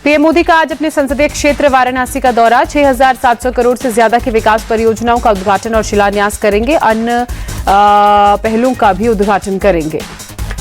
PM Modi का आज अपने संसदीय क्षेत्र वाराणसी का दौरा। 6,700 करोड़ से ज्यादा की विकास परियोजनाओं का उद्घाटन और शिलान्यास करेंगे। अन्य पहलों का भी उद्घाटन करेंगे।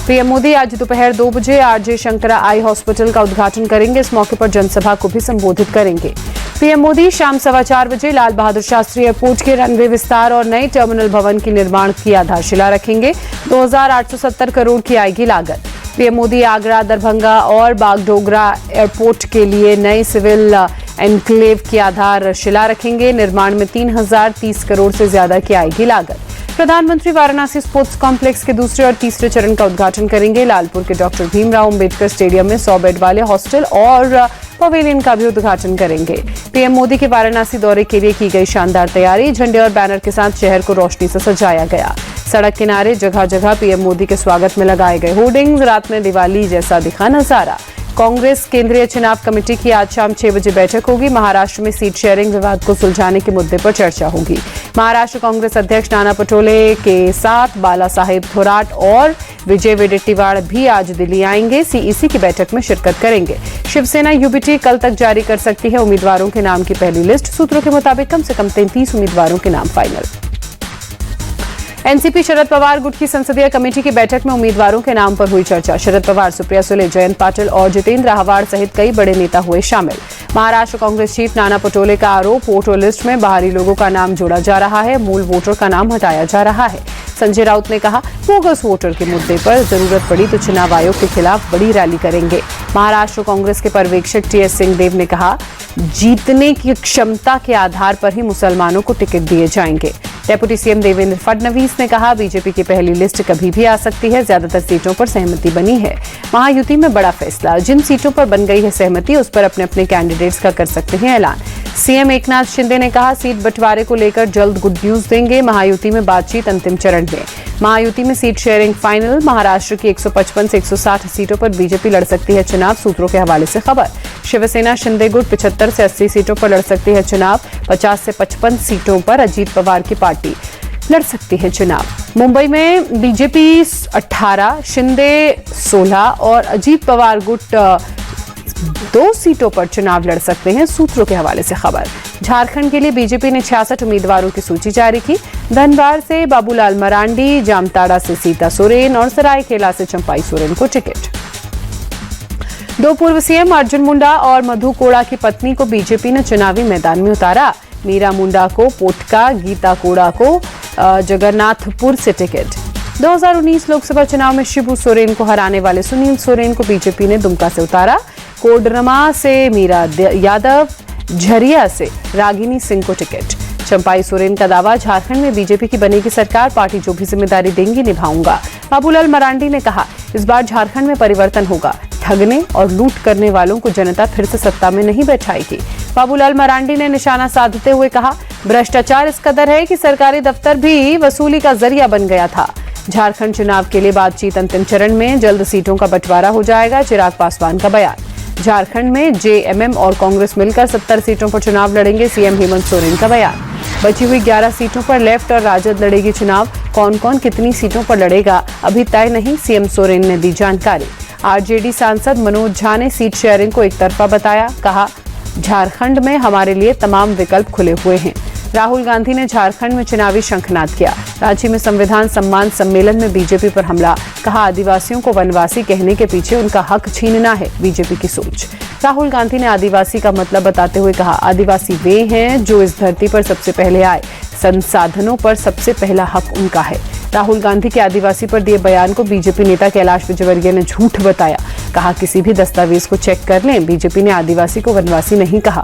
पीएम मोदी आज दोपहर 2 बजे आरजे शंकरा आई हॉस्पिटल का उद्घाटन करेंगे। इस मौके पर जनसभा को भी संबोधित करेंगे। पीएम मोदी शाम 4:15 बजे लाल बहादुर शास्त्री एयरपोर्ट के रनवे विस्तार और नए टर्मिनल भवन के निर्माण की आधारशिला रखेंगे। 2,870 करोड़ की आएगी लागत। पीएम मोदी आगरा, दरभंगा और बागडोगरा एयरपोर्ट के लिए नए सिविल एनक्लेव की आधारशिला रखेंगे। निर्माण में 3,030 करोड़ से ज्यादा की आएगी लागत। प्रधानमंत्री वाराणसी स्पोर्ट्स कॉम्प्लेक्स के दूसरे और तीसरे चरण का उद्घाटन करेंगे। लालपुर के डॉक्टर भीमराव अंबेडकर स्टेडियम में 100 बेड वाले हॉस्टल और पवेलियन का भी उद्घाटन करेंगे। पीएम मोदी के वाराणसी दौरे के लिए की गई शानदार तैयारी। झंडे और बैनर के साथ शहर को रोशनी से सजाया गया। सड़क किनारे जगह जगह पीएम मोदी के स्वागत में लगाए गए होर्डिंग्स। रात में दिवाली जैसा दिखा नजारा। कांग्रेस केंद्रीय चुनाव कमेटी की आज शाम 6 बजे बैठक होगी। महाराष्ट्र में सीट शेयरिंग विवाद को सुलझाने के मुद्दे पर चर्चा होगी। महाराष्ट्र कांग्रेस अध्यक्ष नाना पटोले के साथ बाला साहेब थोराट और विजय वडेट्टीवार भी आज दिल्ली आएंगे। सीईसी की बैठक में शिरकत करेंगे। शिवसेना यूबीटी कल तक जारी कर सकती है उम्मीदवारों के नाम की पहली लिस्ट। सूत्रों के मुताबिक कम से कम 33 उम्मीदवारों के नाम फाइनल। एनसीपी शरद पवार गुट की संसदीय कमेटी की बैठक में उम्मीदवारों के नाम पर हुई चर्चा। शरद पवार, सुप्रिया सुले, जयंत पाटिल और जितेंद्र आव्हाड सहित कई बड़े नेता हुए शामिल। महाराष्ट्र कांग्रेस चीफ नाना पटोले का आरोप, वोटर लिस्ट में बाहरी लोगों का नाम जोड़ा जा रहा है, मूल वोटर का नाम हटाया जा रहा है। संजय राउत ने कहा, बोगस वोटर के मुद्दे पर जरूरत पड़ी तो चुनाव आयोग के खिलाफ बड़ी रैली करेंगे। महाराष्ट्र कांग्रेस के पर्यवेक्षक टीएस सिंहदेव ने कहा, जीतने की क्षमता के आधार पर ही मुसलमानों को टिकट दिए जाएंगे। डेप्यूटी सीएम देवेंद्र फडणवीस ने कहा, बीजेपी की पहली लिस्ट कभी भी आ सकती है। ज्यादातर सीटों पर सहमति बनी है। महायुति में बड़ा फैसला। जिन सीटों पर बन गई है सहमति, उस पर अपने अपने कैंडिडेट्स का कर सकते हैं ऐलान। सीएम एकनाथ शिंदे ने कहा, सीट बंटवारे को लेकर जल्द गुड न्यूज देंगे। महायुति में बातचीत अंतिम चरण में। महायुति में सीट शेयरिंग फाइनल। महाराष्ट्र की 155 से 160 सीटों पर बीजेपी लड़ सकती है चुनाव। सूत्रों के हवाले से खबर। शिवसेना शिंदे गुट 75 से 80 सीटों पर लड़ सकती है चुनाव। 50 से 55 सीटों पर अजीत पवार की पार्टी लड़ सकती है चुनाव। मुंबई में बीजेपी 18, शिंदे 16 और अजीत पवार गुट 2 सीटों पर चुनाव लड़ सकते हैं। सूत्रों के हवाले से खबर। झारखंड के लिए बीजेपी ने 66 उम्मीदवारों की सूची जारी की। धनबाद से बाबूलाल मरांडी, जामताड़ा से सीता सोरेन और सरायकेला से चंपाई सोरेन को टिकट। 2 पूर्व सीएम अर्जुन मुंडा और मधु कोड़ा की पत्नी को बीजेपी ने चुनावी मैदान में उतारा। मीरा मुंडा को पोटका, गीता कोड़ा को जगन्नाथपुर से टिकट। 2019 लोकसभा चुनाव में शिबू सोरेन को हराने वाले सुनील सोरेन को बीजेपी ने दुमका से उतारा। कोडरमा से मीरा यादव, झरिया से रागिनी सिंह को टिकट। चंपाई सोरेन का दावा, झारखंड में बीजेपी की बनेगी सरकार, पार्टी जो भी जिम्मेदारी देंगी निभाऊंगा। बाबूलाल मरांडी ने कहा, इस बार झारखंड में परिवर्तन होगा। ठगने और लूट करने वालों को जनता फिर से सत्ता में नहीं बैठाएगी। बाबूलाल मरांडी ने निशाना साधते हुए कहा, भ्रष्टाचार इस कदर है कि सरकारी दफ्तर भी वसूली का जरिया बन गया था। झारखंड चुनाव के लिए बातचीत अंतिम चरण में। जल्द सीटों का बंटवारा हो जाएगा। चिराग पासवान का बयान। झारखंड में जेएमएम और कांग्रेस मिलकर 70 सीटों पर चुनाव लड़ेंगे। सीएम हेमंत सोरेन का बयान। बची हुई 11 सीटों पर लेफ्ट और राजद लड़ेगी चुनाव। कौन कौन कितनी सीटों पर लड़ेगा अभी तय नहीं, सीएम सोरेन ने दी जानकारी। आरजेडी सांसद मनोज झा ने सीट शेयरिंग को एक तरफा बताया। कहा, झारखंड में हमारे लिए तमाम विकल्प खुले हुए हैं। राहुल गांधी ने झारखंड में चुनावी शंखनाद किया। रांची में संविधान सम्मान सम्मेलन में बीजेपी पर हमला। कहा, आदिवासियों को वनवासी कहने के पीछे उनका हक छीनना है बीजेपी की सोच। राहुल गांधी ने आदिवासी का मतलब बताते हुए कहा, आदिवासी वे हैं जो इस धरती पर सबसे पहले आए। संसाधनों पर सबसे पहला हक उनका है। राहुल गांधी के आदिवासी पर दिए बयान को बीजेपी नेता कैलाश विजयवर्गीय ने झूठ बताया। कहा, किसी भी दस्तावेज को चेक कर लें, बीजेपी ने आदिवासी को वनवासी नहीं कहा।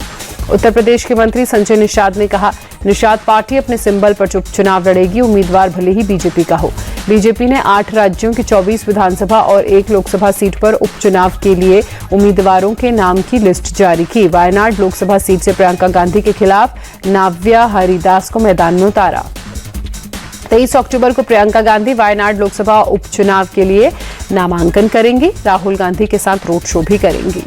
उत्तर प्रदेश के मंत्री संजय निषाद ने कहा, निषाद पार्टी अपने सिंबल पर चुनाव लड़ेगी, उम्मीदवार भले ही बीजेपी का हो। बीजेपी ने 8 राज्यों की 24 विधानसभा और 1 लोकसभा सीट पर उपचुनाव के लिए उम्मीदवारों के नाम की लिस्ट जारी की। वायनाड लोकसभा सीट से प्रियंका गांधी के खिलाफ नाव्या हरिदास को मैदान में उतारा। 23 अक्टूबर को प्रियंका गांधी वायनाड लोकसभा उपचुनाव के लिए नामांकन करेंगी। राहुल गांधी के साथ रोड शो भी करेंगी।